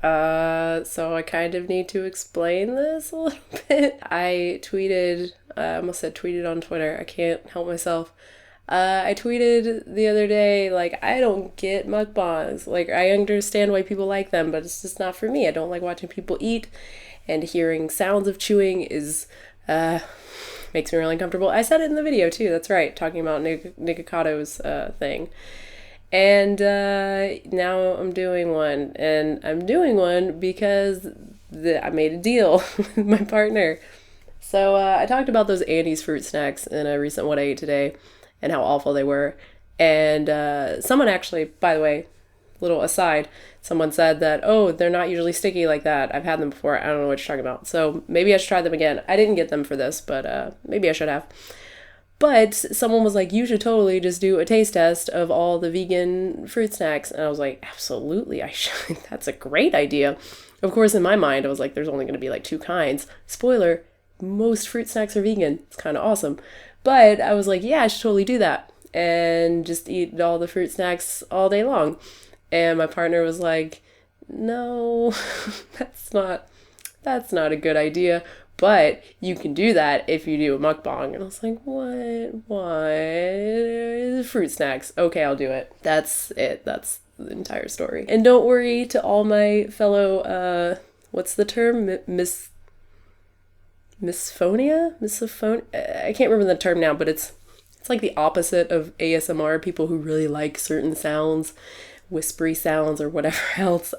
So I kind of need to explain this a little bit. I almost said tweeted on Twitter. I can't help myself. I tweeted the other day, like, I don't get mukbangs. Like, I understand why people like them, but it's just not for me. I don't like watching people eat, and hearing sounds of chewing makes me really uncomfortable. I said it in the video too, that's right, talking about Nikocato's thing. And now I'm doing one. And I'm doing one because I made a deal with my partner. So I talked about those Andes fruit snacks in a recent What I Ate Today and how awful they were. And someone actually, by the way, little aside, someone said that, oh, they're not usually sticky like that. I've had them before. I don't know what you're talking about. So maybe I should try them again. I didn't get them for this, but maybe I should have. But someone was like, you should totally just do a taste test of all the vegan fruit snacks. And I was like, absolutely, I should. That's a great idea. Of course, in my mind, I was like, there's only going to be like two kinds. Spoiler, most fruit snacks are vegan. It's kind of awesome. But I was like, yeah, I should totally do that and just eat all the fruit snacks all day long. And my partner was like, no, that's not a good idea. But you can do that if you do a mukbang. And I was like, what? Why? Fruit snacks. Okay, I'll do it. That's it. That's the entire story. And don't worry, to all my fellow, what's the term? Misophonia? I can't remember the term now, but it's like the opposite of ASMR, people who really like certain sounds, whispery sounds or whatever else.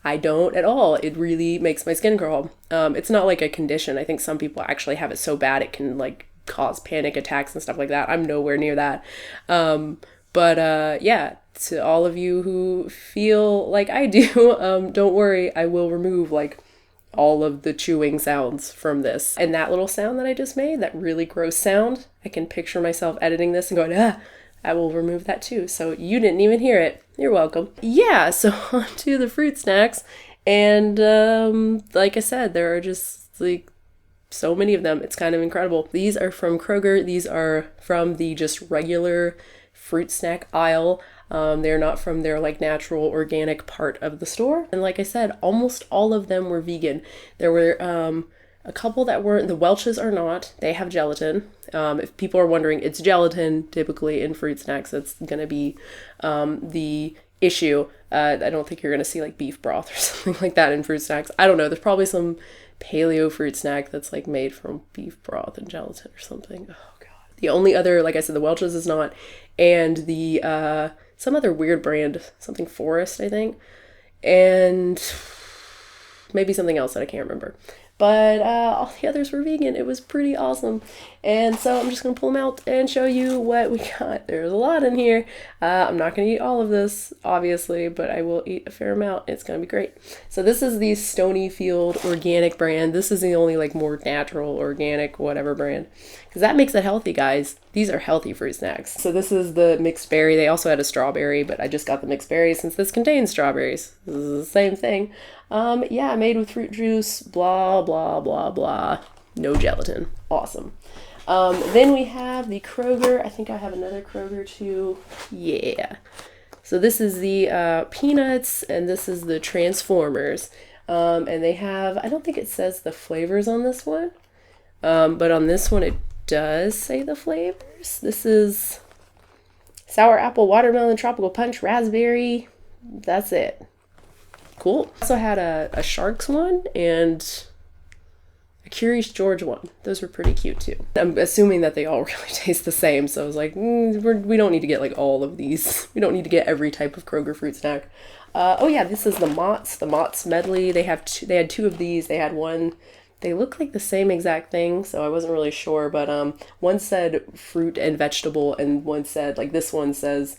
I don't at all. It really makes my skin crawl. It's not like a condition. I think some people actually have it so bad it can like cause panic attacks and stuff like that. I'm nowhere near that. But yeah, to all of you who feel like I do, don't worry. I will remove like all of the chewing sounds from this. And that little sound that I just made, that really gross sound, I can picture myself editing this and going, I will remove that too. So you didn't even hear it. You're welcome. Yeah, so on to the fruit snacks. And like I said, there are just like so many of them. It's kind of incredible. These are from Kroger. These are from the just regular fruit snack aisle. They're not from their like natural organic part of the store. And like I said, almost all of them were vegan. There were a couple that weren't. The Welch's are not. They have gelatin. If people are wondering, it's gelatin typically in fruit snacks. That's going to be the issue. I don't think you're going to see like beef broth or something like that in fruit snacks. I don't know. There's probably some paleo fruit snack that's like made from beef broth and gelatin or something. Oh God. The only other, like I said, the Welch's is not, and the some other weird brand, something Forest, I think, and maybe something else that I can't remember. But all the others were vegan. It was pretty awesome. And so I'm just going to pull them out and show you what we got. There's a lot in here. I'm not going to eat all of this, obviously, but I will eat a fair amount. It's going to be great. So this is the Stonyfield organic brand. This is the only like more natural, organic, whatever brand. Because that makes it healthy, guys. These are healthy fruit snacks. So this is the mixed berry. They also had a strawberry, but I just got the mixed berry since this contains strawberries. This is the same thing. Yeah, made with fruit juice, blah, blah, blah, blah. No gelatin. Awesome. Then we have the Kroger. I think I have another Kroger too. Yeah. So this is the peanuts, and this is the Transformers. And they have, I don't think it says the flavors on this one. But on this one it does say the flavors. This is sour apple, watermelon, tropical punch, raspberry. That's it. Cool. I also had a Sharks one and a Curious George one. Those were pretty cute too. I'm assuming that they all really taste the same, so I was like, we don't need to get like all of these. We don't need to get every type of Kroger fruit snack. Oh yeah, this is the Mott's medley. They had two of these. They had one. They look like the same exact thing, so I wasn't really sure, but one said fruit and vegetable, and one said, like this one says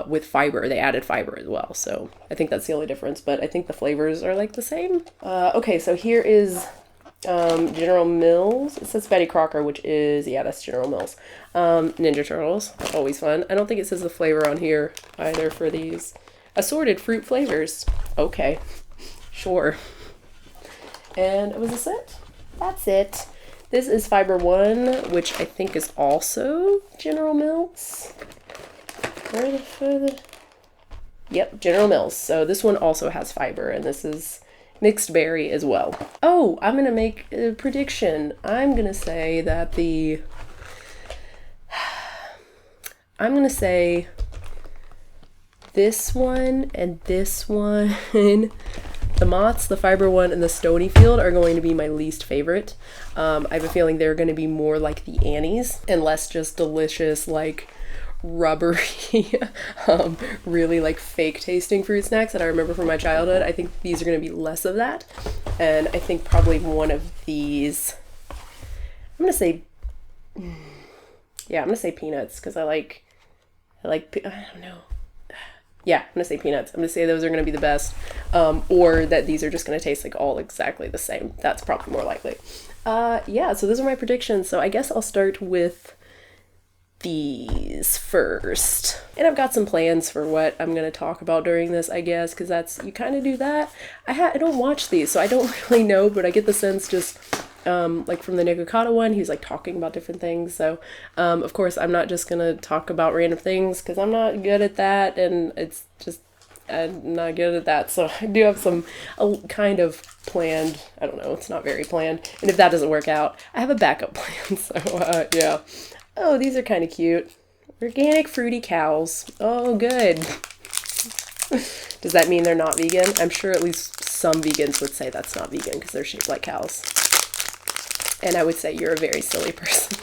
with fiber. They added fiber as well, so I think that's the only difference, but I think the flavors are like the same. Okay, so here is General Mills. It says Betty Crocker, which is, yeah, that's General Mills. Ninja Turtles, always fun. I don't think it says the flavor on here either for these. Assorted fruit flavors. Okay, sure. And was this it? That's it. This is Fiber One, which I think is also General Mills. Yep, General Mills. So this one also has fiber, and this is mixed berry as well. Oh, I'm gonna make a prediction. I'm gonna say that I'm gonna say this one and this one, the Mott's, the fiber one, and the Stonyfield are going to be my least favorite. I have a feeling they're going to be more like the Annie's and less just delicious, like rubbery, really like fake tasting fruit snacks that I remember from my childhood. I think these are going to be less of that. And I think probably one of these, I'm going to say, yeah, I'm going to say peanuts because I don't know. Yeah, I'm gonna say peanuts. I'm gonna say those are gonna be the best, or that these are just gonna taste like all exactly the same. That's probably more likely. Yeah, so those are my predictions. So I guess I'll start with these first. And I've got some plans for what I'm gonna talk about during this, I guess, because you kind of do that. I don't watch these, so I don't really know, but I get the sense just like from the Nikocado one, he was like talking about different things. So, of course, I'm not just gonna talk about random things because I'm not good at that, and it's just I'm not good at that. So I do have some kind of planned. I don't know. It's not very planned, and if that doesn't work out, I have a backup plan. So yeah. Oh, these are kind of cute. Organic fruity cows. Oh, good. Does that mean they're not vegan? I'm sure at least some vegans would say that's not vegan because they're shaped like cows. And I would say you're a very silly person.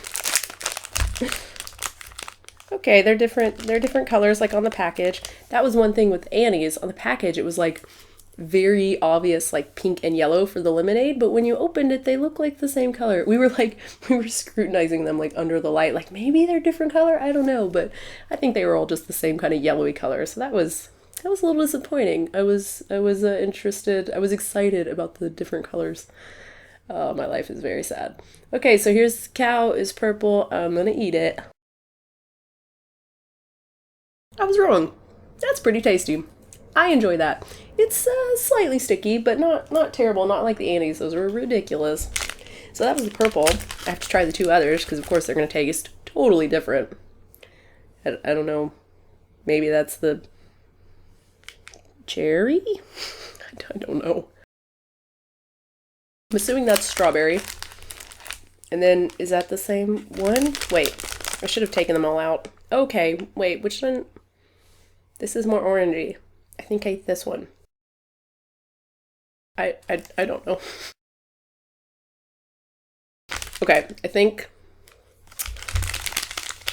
Okay, they're different colors like on the package. That was one thing with Annie's. On the package, it was like very obvious like pink and yellow for the lemonade, but when you opened it, they look like the same color. We were scrutinizing them like under the light, like maybe they're different color, I don't know, but I think they were all just the same kind of yellowy color. So that was a little disappointing. I was interested. I was excited about the different colors. My life is very sad. Okay, so here's cow is purple. I'm gonna eat it. I was wrong. That's pretty tasty. I enjoy that. It's slightly sticky, but not terrible. Not like the Annie's. Those were ridiculous. So that was the purple. I have to try the two others because, of course, they're gonna taste totally different. I don't know. Maybe that's the cherry? I don't know. I'm assuming that's strawberry. And then, is that the same one? Wait, I should have taken them all out. Okay, wait, which one? This is more orangey. I think I ate this one. I don't know. Okay, I think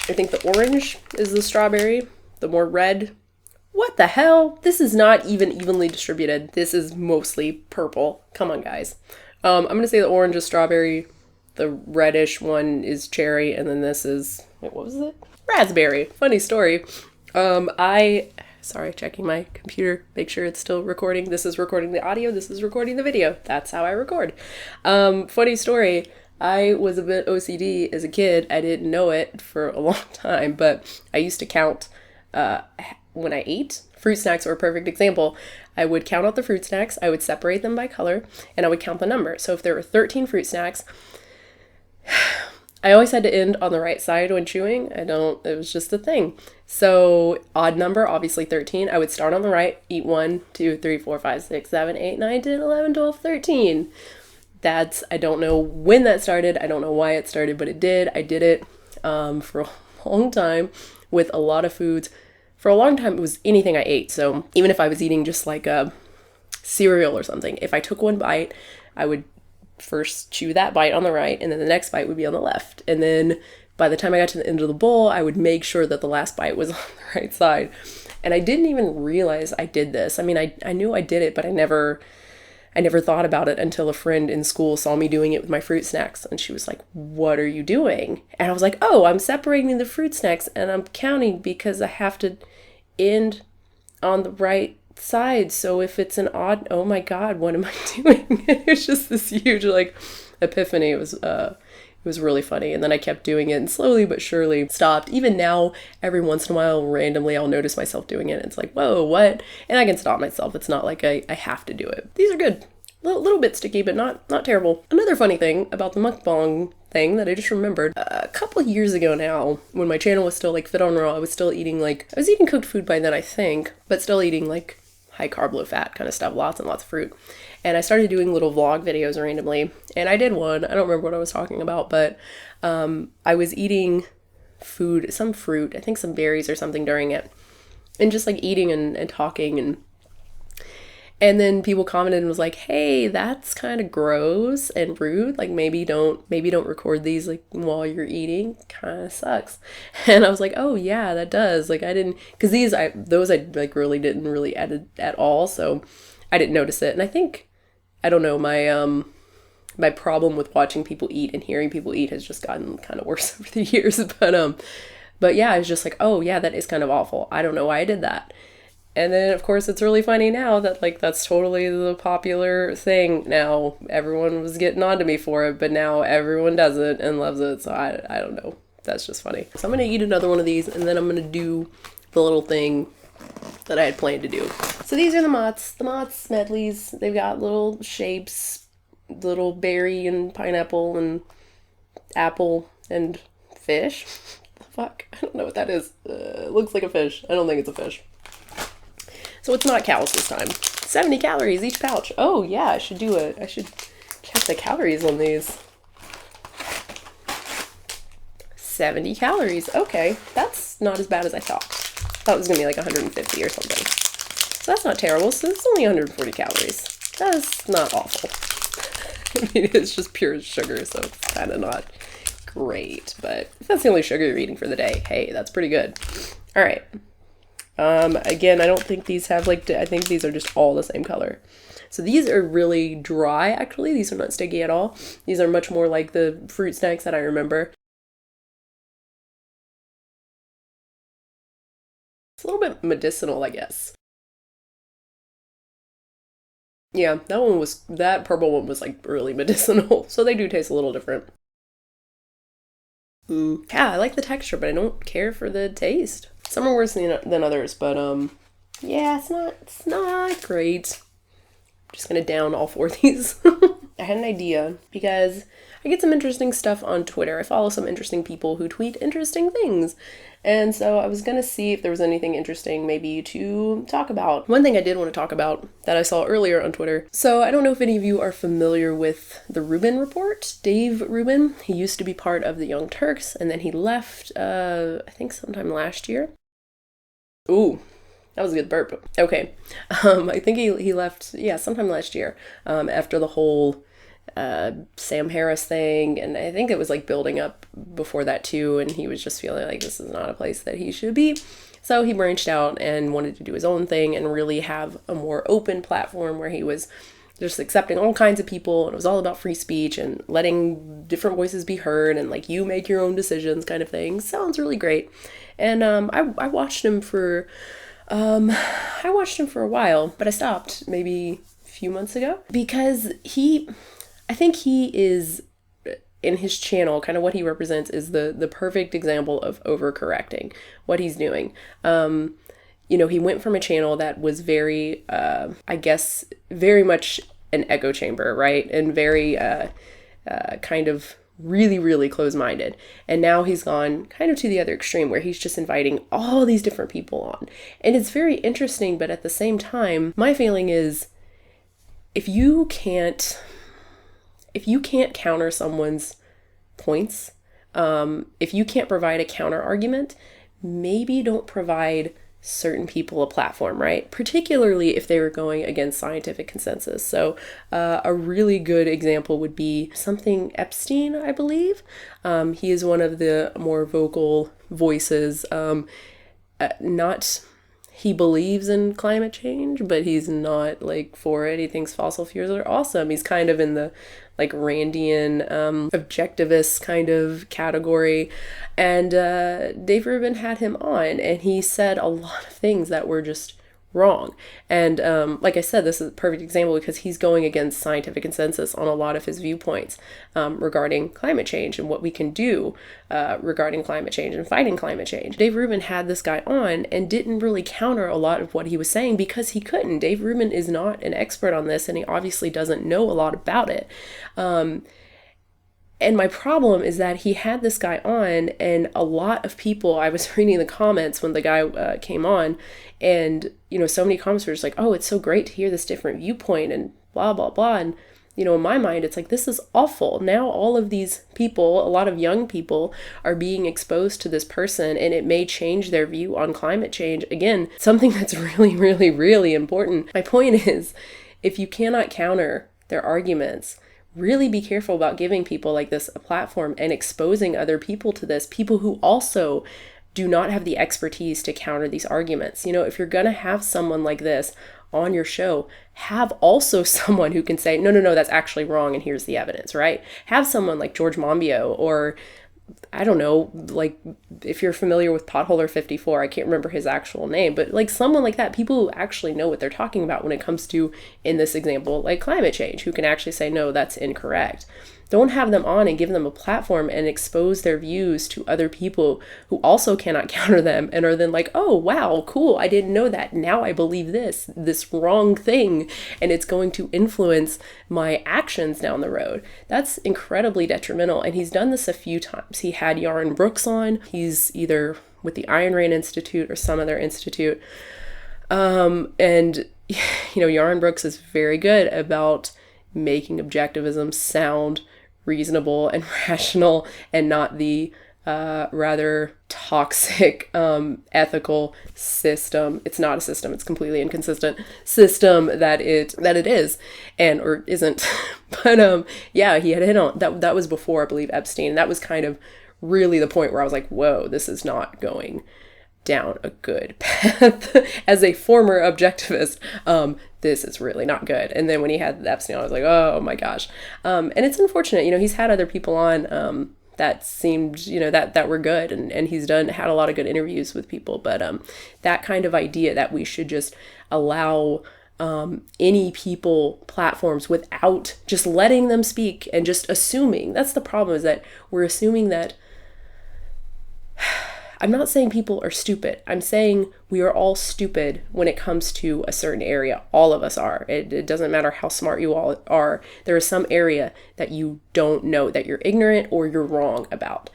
the orange is the strawberry, the more red. What the hell? This is not even evenly distributed. This is mostly purple. Come on, guys. I'm gonna say the orange is strawberry, the reddish one is cherry, and then this is, wait, what was it? Raspberry. Funny story. Sorry, checking my computer, make sure it's still recording. This is recording the audio, this is recording the video. That's how I record. Funny story. I was a bit OCD as a kid. I didn't know it for a long time, but I used to count when I ate. Fruit snacks were a perfect example. I would count out the fruit snacks, I would separate them by color, and I would count the number. So if there were 13 fruit snacks, I always had to end on the right side when chewing. It was just a thing. So odd number, obviously 13. I would start on the right, eat 1, 2, 3, 4, 5, 6, 7, 8, 9, 10, 11, 12, 13. I don't know when that started. I don't know why it started, but it did. I did it for a long time with a lot of foods. For a long time, it was anything I ate. So even if I was eating just like a cereal or something, if I took one bite, I would first chew that bite on the right, and then the next bite would be on the left. And then by the time I got to the end of the bowl, I would make sure that the last bite was on the right side. And I didn't even realize I did this. I mean, I knew I did it, but I never thought about it until a friend in school saw me doing it with my fruit snacks. And she was like, "What are you doing?" And I was like, "Oh, I'm separating the fruit snacks and I'm counting because I have to end on the right side. So if it's an odd, oh my God, what am I doing?" It's just this huge like epiphany. It was really funny. And then I kept doing it and slowly but surely stopped. Even now, every once in a while, randomly, I'll notice myself doing it. It's like, whoa, what? And I can stop myself. It's not like I have to do it. These are good. Little bit sticky, but not terrible. Another funny thing about the mukbang thing that I just remembered. A couple of years ago now, when my channel was still like Fit on Raw, I was still eating I was eating cooked food by then, I think, but still eating like high carb, low fat kind of stuff, lots and lots of fruit. And I started doing little vlog videos randomly, and I did one. I don't remember what I was talking about, but I was eating food, some fruit, I think some berries or something during it, and just like eating and talking, and then people commented and was like, hey, that's kind of gross and rude. Like maybe don't record these like while you're eating. Kind of sucks. And I was like, oh yeah, that does. Like I didn't, because those I like really didn't really edit at all. So I didn't notice it. And I think, I don't know, my problem with watching people eat and hearing people eat has just gotten kind of worse over the years. But yeah, I was just like, oh yeah, that is kind of awful. I don't know why I did that. And then, of course, it's really funny now that, like, that's totally the popular thing now. Everyone was getting on to me for it, but now everyone does it and loves it, so I don't know. That's just funny. So I'm going to eat another one of these, and then I'm going to do the little thing that I had planned to do. So these are the Mott's medleys. They've got little shapes, little berry and pineapple and apple and fish. The fuck? I don't know what that is. It looks like a fish. I don't think it's a fish. So it's not cows this time. 70 calories each pouch. Oh yeah, I should check the calories on these. 70 calories. Okay, that's not as bad as I thought. I thought it was gonna be like 150 or something. So that's not terrible. So it's only 140 calories. That's not awful. I mean, it's just pure sugar, so it's kind of not great. But if that's the only sugar you're eating for the day, hey, that's pretty good. All right. Again, I don't think these have I think these are just all the same color. So these are really dry, actually. These are not sticky at all. These are much more like the fruit snacks that I remember. It's a little bit medicinal, I guess. Yeah, that purple one was like really medicinal. So they do taste a little different. Yeah, I like the texture, but I don't care for the taste. Some are worse than others, but yeah, it's not great. I'm just gonna down all four of these. I had an idea because I get some interesting stuff on Twitter. I follow some interesting people who tweet interesting things. And so I was gonna see if there was anything interesting maybe to talk about. One thing I did want to talk about that I saw earlier on Twitter. So I don't know if any of you are familiar with the Rubin report. Dave Rubin, he used to be part of the Young Turks, and then he left, I think sometime last year. Ooh, that was a good burp. Okay. I think he left, yeah, sometime last year, after the whole Sam Harris thing, and I think it was like building up before that too, and he was just feeling like this is not a place that he should be. So he branched out and wanted to do his own thing and really have a more open platform where he was just accepting all kinds of people, and it was all about free speech and letting different voices be heard and like you make your own decisions kind of thing. Sounds really great. And I watched him for a while, but I stopped maybe a few months ago because I think he is, in his channel, kind of what he represents is the perfect example of overcorrecting what he's doing. He went from a channel that was very, I guess, very much an echo chamber, right? And very kind of really, really close-minded. And now he's gone kind of to the other extreme where he's just inviting all these different people on. And it's very interesting, but at the same time, my feeling is if you can't counter someone's points, if you can't provide a counter argument, maybe don't provide certain people a platform, right? Particularly if they were going against scientific consensus. So a really good example would be something Epstein, I believe. He is one of the more vocal voices, he believes in climate change, but he's not like for it. He thinks fossil fuels are awesome. He's kind of in the like Randian objectivist kind of category. And Dave Rubin had him on, and he said a lot of things that were just wrong. And like I said, this is a perfect example because he's going against scientific consensus on a lot of his viewpoints regarding climate change and what we can do regarding climate change and fighting climate change. Dave Rubin had this guy on and didn't really counter a lot of what he was saying because he couldn't. Dave Rubin is not an expert on this, and he obviously doesn't know a lot about it. And my problem is that he had this guy on, and a lot of people, I was reading the comments when the guy came on, and, so many comments were just like, oh, it's so great to hear this different viewpoint and blah, blah, blah. And, in my mind, it's like, this is awful. Now all of these people, a lot of young people, are being exposed to this person, and it may change their view on climate change. Again, something that's really, really, really important. My point is, if you cannot counter their arguments, really be careful about giving people like this a platform and exposing other people to this, people who also do not have the expertise to counter these arguments. If you're going to have someone like this on your show, have also someone who can say, no, that's actually wrong, and here's the evidence, right? Have someone like George Monbiot, or I don't know, like if you're familiar with Potholer 54, I can't remember his actual name, but like someone like that, people who actually know what they're talking about when it comes to, in this example, like climate change, who can actually say, no, that's incorrect. Don't have them on and give them a platform and expose their views to other people who also cannot counter them and are then like, oh, wow, cool, I didn't know that. Now I believe this wrong thing, and it's going to influence my actions down the road. That's incredibly detrimental, and he's done this a few times. He had Yaron Brooks on. He's either with the Iron Rain Institute or some other institute. And, Yaron Brooks is very good about making objectivism sound reasonable and rational, and not the rather toxic ethical system. It's not a system, it's completely inconsistent system that it is, and or isn't. But yeah, he had hit on that was before, I believe, Epstein, and that was kind of really the point where I was like, whoa, this is not going down a good path. As a former objectivist, this is really not good. And then when he had Epstein, I was like, oh my gosh. And it's unfortunate, he's had other people on that seemed, that were good, and he's had a lot of good interviews with people. But that kind of idea that we should just allow any people platforms without just letting them speak and just assuming, that's the problem, is that we're assuming that I'm not saying people are stupid. I'm saying we are all stupid when it comes to a certain area. All of us are. It doesn't matter how smart you all are. There is some area that you don't know, that you're ignorant or you're wrong about.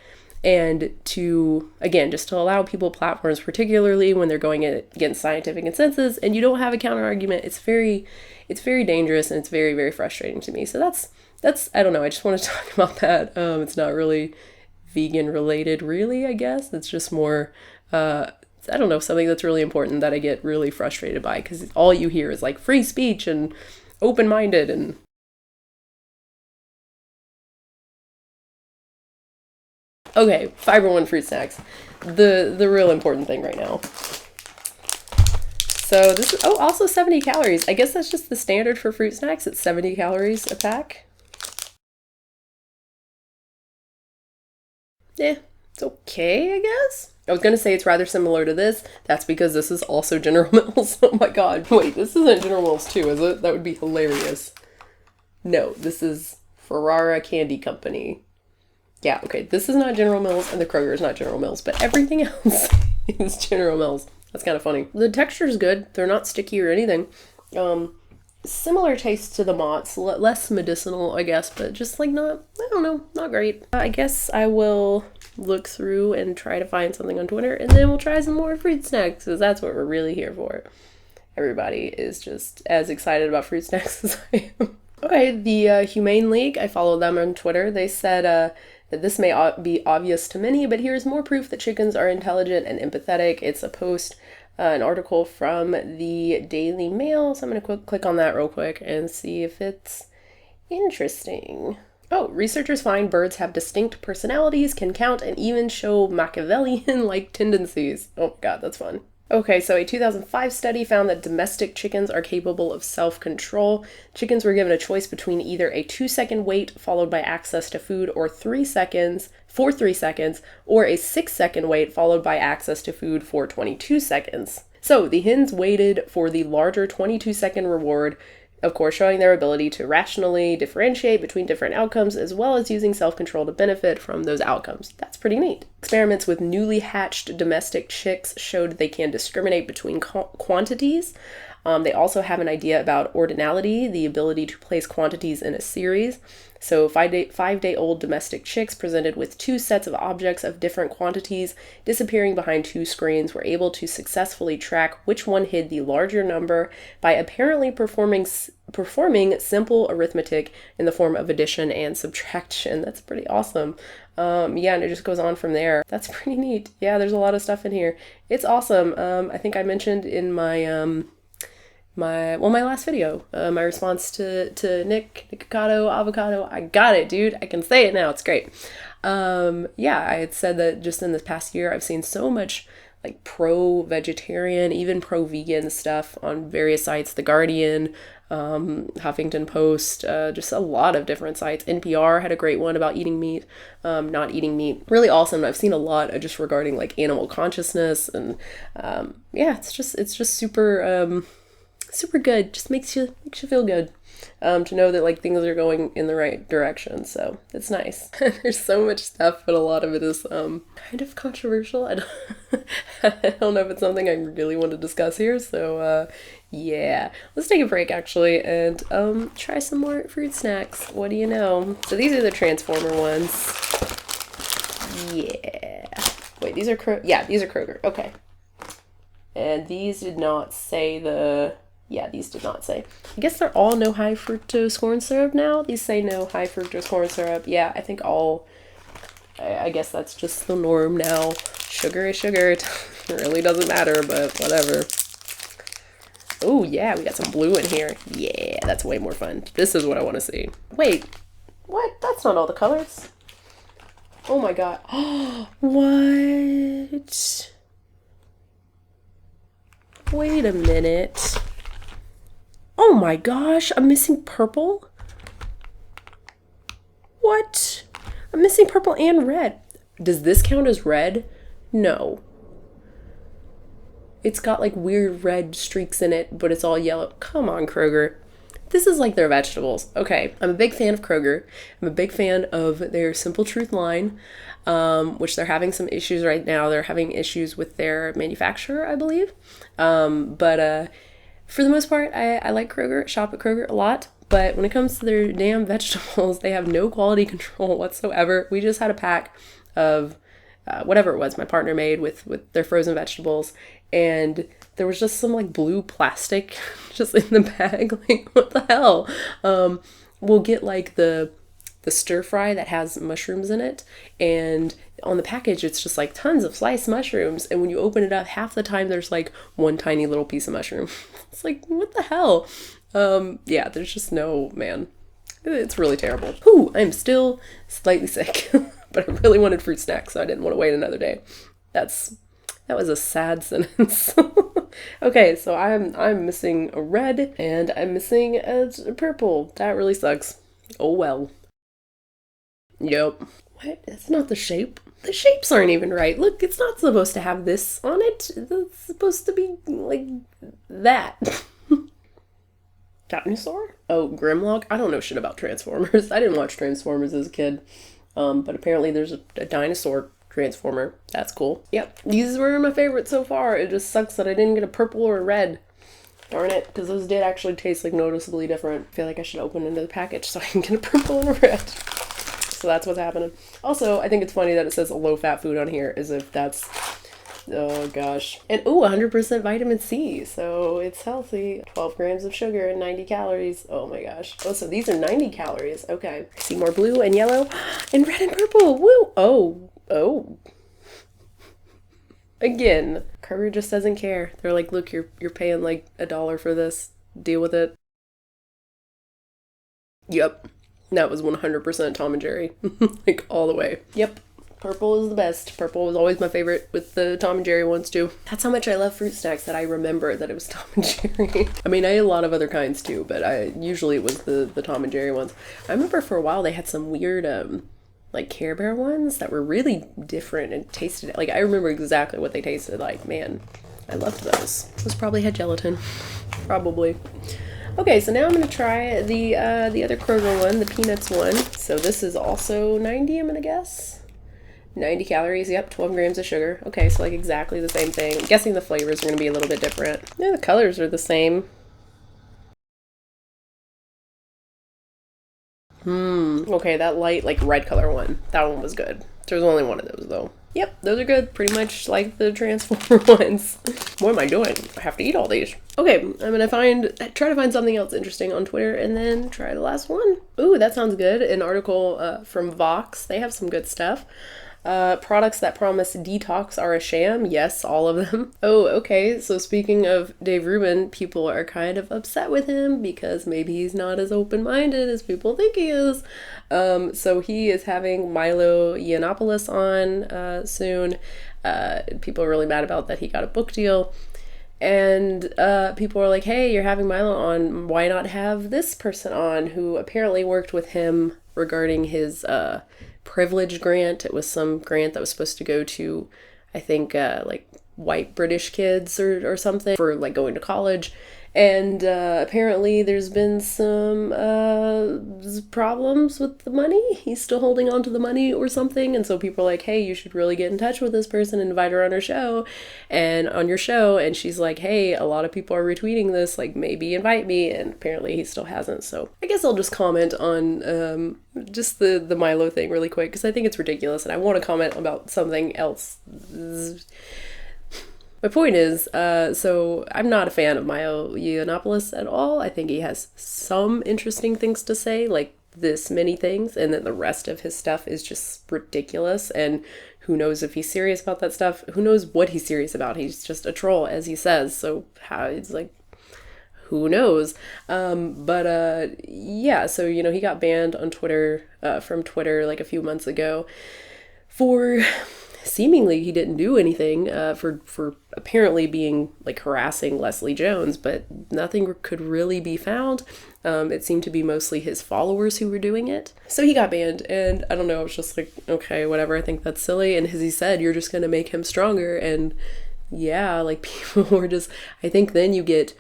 And just to allow people platforms, particularly when they're going against scientific consensus and you don't have a counter argument, it's very dangerous, and it's very, very frustrating to me. So that's I don't know. I just want to talk about that. It's not really vegan related, really, I guess. It's just more, I don't know, something that's really important that I get really frustrated by, because all you hear is like free speech and open-minded and okay, fiber one fruit snacks. The real important thing right now. So this is, also 70 calories. I guess that's just the standard for fruit snacks. It's 70 calories a pack. Yeah, it's okay, I guess. I was going to say it's rather similar to this. That's because this is also General Mills. Oh my god. Wait, this isn't General Mills too, is it? That would be hilarious. No, this is Ferrara Candy Company. Yeah, okay, this is not General Mills, and the Kroger is not General Mills, but everything else is General Mills. That's kind of funny. The texture is good. They're not sticky or anything. Similar taste to the Mott's, less medicinal, I guess, but just like not great. I guess I will look through and try to find something on Twitter, and then we'll try some more fruit snacks, because that's what we're really here for. Everybody is just as excited about fruit snacks as I am. Okay, the Humane League, I follow them on Twitter. They said that this may be obvious to many, but here's more proof that chickens are intelligent and empathetic. It's a post, an article from the Daily Mail, so I'm going to click on that real quick and see if it's interesting. Oh, researchers find birds have distinct personalities, can count, and even show Machiavellian-like tendencies. Oh my god, that's fun. Okay, so a 2005 study found that domestic chickens are capable of self-control. Chickens were given a choice between either a 2-second wait followed by access to food or 3 seconds, or a 6-second wait followed by access to food for 22 seconds. So the hens waited for the larger 22-second reward, of course showing their ability to rationally differentiate between different outcomes, as well as using self-control to benefit from those outcomes. That's pretty neat. Experiments with newly hatched domestic chicks showed they can discriminate between quantities They also have an idea about ordinality, the ability to place quantities in a series. So 5-day-old domestic chicks presented with 2 sets of objects of different quantities disappearing behind 2 screens were able to successfully track which one hid the larger number by apparently performing simple arithmetic in the form of addition and subtraction. That's pretty awesome. Yeah, and it just goes on from there. That's pretty neat. Yeah, there's a lot of stuff in here. It's awesome. I think I mentioned in my my last video, my response to Nikocado avocado. I got it, dude. I can say it now. It's great. Yeah, I had said that just in this past year, I've seen so much like pro-vegetarian, even pro-vegan stuff on various sites. The Guardian, Huffington Post, just a lot of different sites. NPR had a great one about eating meat, not eating meat. Really awesome. I've seen a lot just regarding like animal consciousness, and yeah, it's just super super good. Just makes you feel good to know that like things are going in the right direction. So it's nice. There's so much stuff, but a lot of it is kind of controversial. I don't know if it's something I really want to discuss here. So yeah, let's take a break actually and try some more fruit snacks. What do you know? So these are the Transformer ones. Yeah. Wait, these are these are Kroger. Okay. And these did not say these did not say. I guess they're all no high fructose corn syrup now. These say no high fructose corn syrup. Yeah, I think I guess that's just the norm now. Sugar is sugar. It really doesn't matter, but whatever. Oh yeah, we got some blue in here. Yeah, that's way more fun. This is what I want to see. Wait, what? That's not all the colors. Oh my god. What? Wait a minute. Oh my gosh, I'm missing purple? What? I'm missing purple and red. Does this count as red? No. It's got like weird red streaks in it, but it's all yellow. Come on, Kroger. This is like their vegetables. Okay, I'm a big fan of Kroger. I'm a big fan of their Simple Truth line, which they're having some issues right now. They're having issues with their manufacturer, I believe. But for the most part, I like Kroger, shop at Kroger a lot. But when it comes to their damn vegetables, they have no quality control whatsoever. We just had a pack of whatever it was my partner made with their frozen vegetables, and there was just some like blue plastic just in the bag. Like, what the hell? We'll get like the stir fry that has mushrooms in it, and on the package it's just like tons of sliced mushrooms, and when you open it up, half the time there's like one tiny little piece of mushroom. It's like, what the hell? Yeah, there's just no, man, it's really terrible. Whew, I'm still slightly sick. But I really wanted fruit snacks, so I didn't want to wait another day. That was a sad sentence. Okay, so I'm missing a red and I'm missing a purple. That really sucks. Oh well. Yep. What? That's not the shape. The shapes aren't even right. Look, it's not supposed to have this on it. It's supposed to be like that. Dinosaur? Oh, Grimlock? I don't know shit about Transformers. I didn't watch Transformers as a kid. But apparently there's a dinosaur Transformer. That's cool. Yep, these were my favorites so far. It just sucks that I didn't get a purple or a red. Darn it, because those did actually taste like noticeably different. I feel like I should open into the package so I can get a purple and a red. So that's what's happening. Also, I think it's funny that it says a low-fat food on here, as if that's... Oh gosh. And 100% vitamin C, so it's healthy. 12 grams of sugar and 90 calories. Oh my gosh. Oh, so these are 90 calories. Okay. I see more blue and yellow and red and purple. Woo! Oh. Again, Kroger just doesn't care. They're like, look, you're paying like $1 for this. Deal with it. Yep. That was 100% Tom and Jerry. Like all the way. Yep. Purple is the best. Purple was always my favorite with the Tom and Jerry ones too. That's how much I love fruit snacks that I remember that it was Tom and Jerry. I mean, I ate a lot of other kinds too, but usually it was the Tom and Jerry ones. I remember for a while they had some weird like Care Bear ones that were really different and tasted like, I remember exactly what they tasted like. Man, I loved those. Those probably had gelatin. Probably. Okay, so now I'm gonna try the other Kroger one, the peanuts one. So this is also 90, I'm gonna guess. 90 calories, yep, 12 grams of sugar. Okay, so like exactly the same thing. I'm guessing the flavors are going to be a little bit different. Yeah, the colors are the same. Okay, that light, like red color one, that one was good. There's only one of those though. Yep, those are good. Pretty much like the Transformer ones. What am I doing? I have to eat all these. Okay, I'm gonna try to find something else interesting on Twitter and then try the last one. Ooh, that sounds good. An article from Vox. They have some good stuff. Products that promise detox are a sham. Yes, all of them. Oh, okay. So speaking of Dave Rubin, people are kind of upset with him because maybe he's not as open-minded as people think he is. So he is having Milo Yiannopoulos on soon. People are really mad about that he got a book deal. And people are like, hey, you're having Milo on. Why not have this person on who apparently worked with him regarding his privilege grant. It was some grant that was supposed to go to, I think, like white British kids or something for like going to college. And apparently there's been some problems with the money. He's still holding on to the money or something. And so people are like, hey, you should really get in touch with this person and invite her on her show and on your show. And she's like, hey, a lot of people are retweeting this. Like, maybe invite me. And apparently he still hasn't. So I guess I'll just comment on just the Milo thing really quick because I think it's ridiculous. And I want to comment about something else. My point is, so I'm not a fan of Milo Yiannopoulos at all. I think he has some interesting things to say, like this many things, and then the rest of his stuff is just ridiculous. And who knows if he's serious about that stuff? Who knows what he's serious about? He's just a troll, as he says. So how it's like, who knows? Yeah. So he got banned on Twitter from Twitter like a few months ago for. Seemingly he didn't do anything for apparently being like harassing Leslie Jones, but nothing could really be found. It seemed to be mostly his followers who were doing it. So he got banned, and I don't know, I was just like, okay, whatever, I think that's silly. And as he said, you're just gonna make him stronger. And yeah, like people were just, I think then you get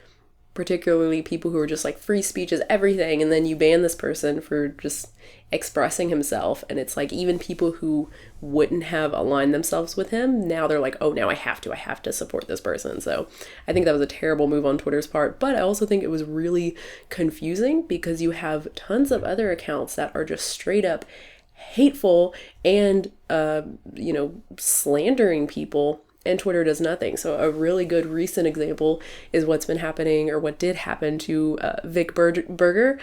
particularly people who are just like free speech is everything, and then you ban this person for just expressing himself. And it's like even people who wouldn't have aligned themselves with him, now they're like, oh, now I have to support this person. So I think that was a terrible move on Twitter's part, but I also think it was really confusing because you have tons of other accounts that are just straight up hateful and slandering people, and Twitter does nothing. So a really good recent example is what's been happening, or what did happen to Berger.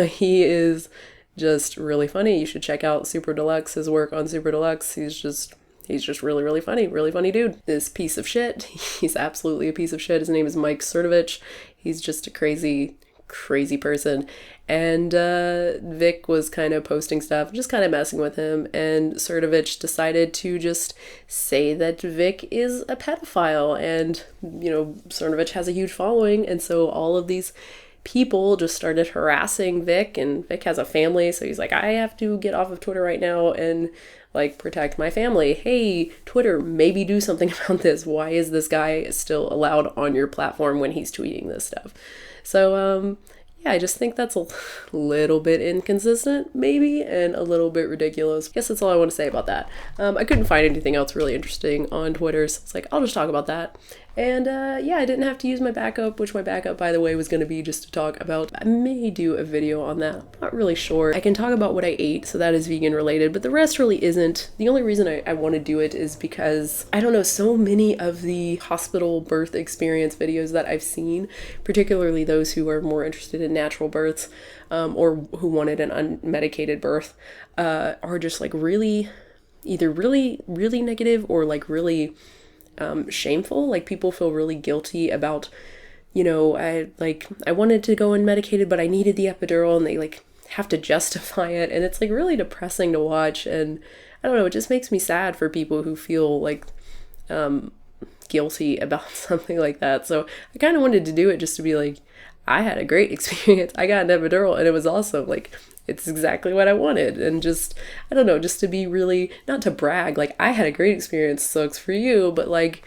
He is just really funny. You should check out Super Deluxe, his work on Super Deluxe. He's just really funny dude. This piece of shit. He's absolutely a piece of shit. His name is Mike Cernovich. He's just a crazy person. And Vic was kind of posting stuff, just kind of messing with him, and Cernovich decided to just say that Vic is a pedophile. And Cernovich has a huge following, and so all of these people just started harassing Vic, and Vic has a family, so he's like, I have to get off of Twitter right now and like protect my family. Hey, Twitter, maybe do something about this. Why is this guy still allowed on your platform when he's tweeting this stuff? So yeah, I just think that's a little bit inconsistent, maybe, and a little bit ridiculous. I guess that's all I want to say about that. I couldn't find anything else really interesting on Twitter, so it's like, I'll just talk about that. And yeah, I didn't have to use my backup, which my backup, by the way, was going to be just to talk about, I may do a video on that. I'm not really sure. I can talk about what I ate, so that is vegan related, but the rest really isn't. The only reason I want to do it is because, I don't know, so many of the hospital birth experience videos that I've seen, particularly those who are more interested in natural births, or who wanted an unmedicated birth, are just like either really negative or like really shameful. Like people feel really guilty about, I wanted to go unmedicated, but I needed the epidural, and they like have to justify it. And it's like really depressing to watch. And I don't know, it just makes me sad for people who feel like guilty about something like that. So I kind of wanted to do it just to be like, I had a great experience. I got an epidural and it was awesome. Like, it's exactly what I wanted. And just, I don't know, just to be really, not to brag, like I had a great experience, sucks for you, but like,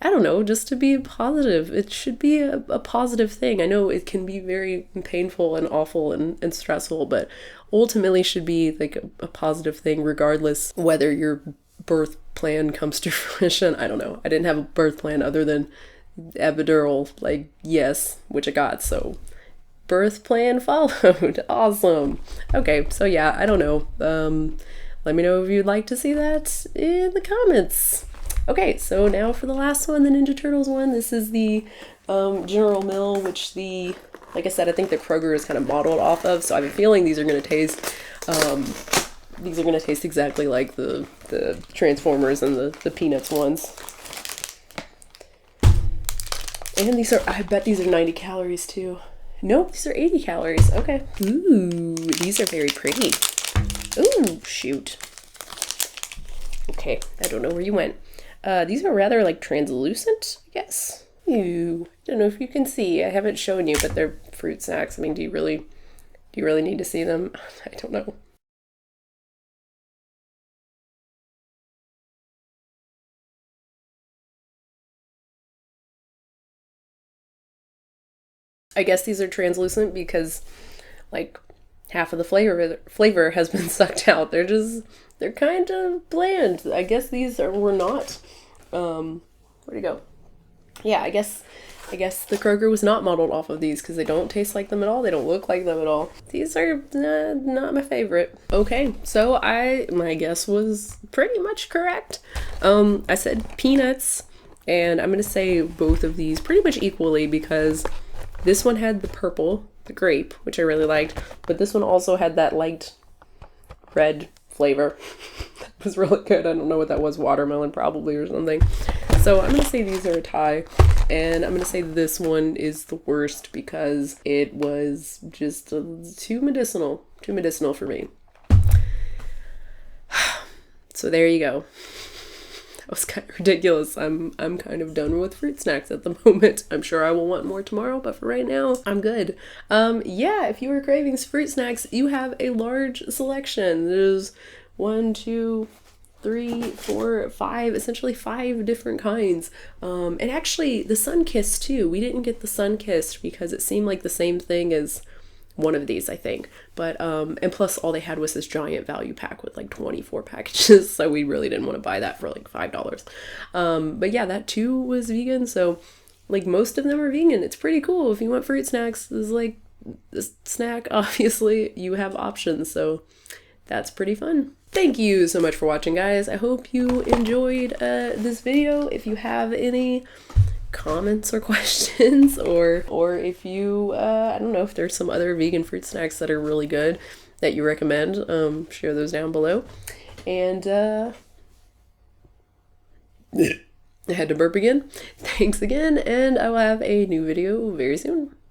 I don't know, just to be positive. It should be a positive thing. I know it can be very painful and awful and stressful, but ultimately should be like a positive thing regardless whether your birth plan comes to fruition. I don't know. I didn't have a birth plan other than epidural, like, yes, which I got, so birth plan followed. Awesome. Okay, so yeah, I don't know. Let me know if you'd like to see that in the comments. Okay, so now for the last one, the Ninja Turtles one. This is the General Mill, which like I said, I think the Kroger is kind of modeled off of, so I have a feeling these are going to taste exactly like the Transformers and the Peanuts ones. And these are, I bet these are 90 calories too. Nope, these are 80 calories. Okay. Ooh, these are very pretty. Ooh, shoot. Okay, I don't know where you went. These are rather like translucent, I guess. Ooh, I don't know if you can see. I haven't shown you, but they're fruit snacks. I mean, do you really need to see them? I don't know. I guess these are translucent because like half of the flavor has been sucked out. They're kind of bland. I guess were not. Where'd it go? Yeah, I guess the Kroger was not modeled off of these because they don't taste like them at all. They don't look like them at all. These are not my favorite. Okay, so my guess was pretty much correct. I said peanuts, and I'm gonna say both of these pretty much equally because this one had the purple, the grape, which I really liked, but this one also had that light red flavor. That was really good. I don't know what that was, watermelon probably or something. So I'm gonna say these are a tie, and I'm gonna say this one is the worst because it was just too medicinal for me. So there you go. That was kind of ridiculous. I'm kind of done with fruit snacks at the moment. I'm sure I will want more tomorrow, but for right now, I'm good. Yeah, if you are craving fruit snacks, you have a large selection. There's 1, 2, 3, 4, 5, essentially 5 different kinds. And actually the Sunkissed too. We didn't get the Sunkissed because it seemed like the same thing as one of these, I think. But and plus all they had was this giant value pack with like 24 packages, so we really didn't want to buy that for like $5. But yeah, that too was vegan, so like most of them are vegan. It's pretty cool. If you want fruit snacks, this is like this snack, obviously you have options, so that's pretty fun. Thank you so much for watching, guys. I hope you enjoyed this video. If you have any comments or questions, or if you I don't know if there's some other vegan fruit snacks that are really good that you recommend, share those down below. And I had to burp again. Thanks again, and I will have a new video very soon.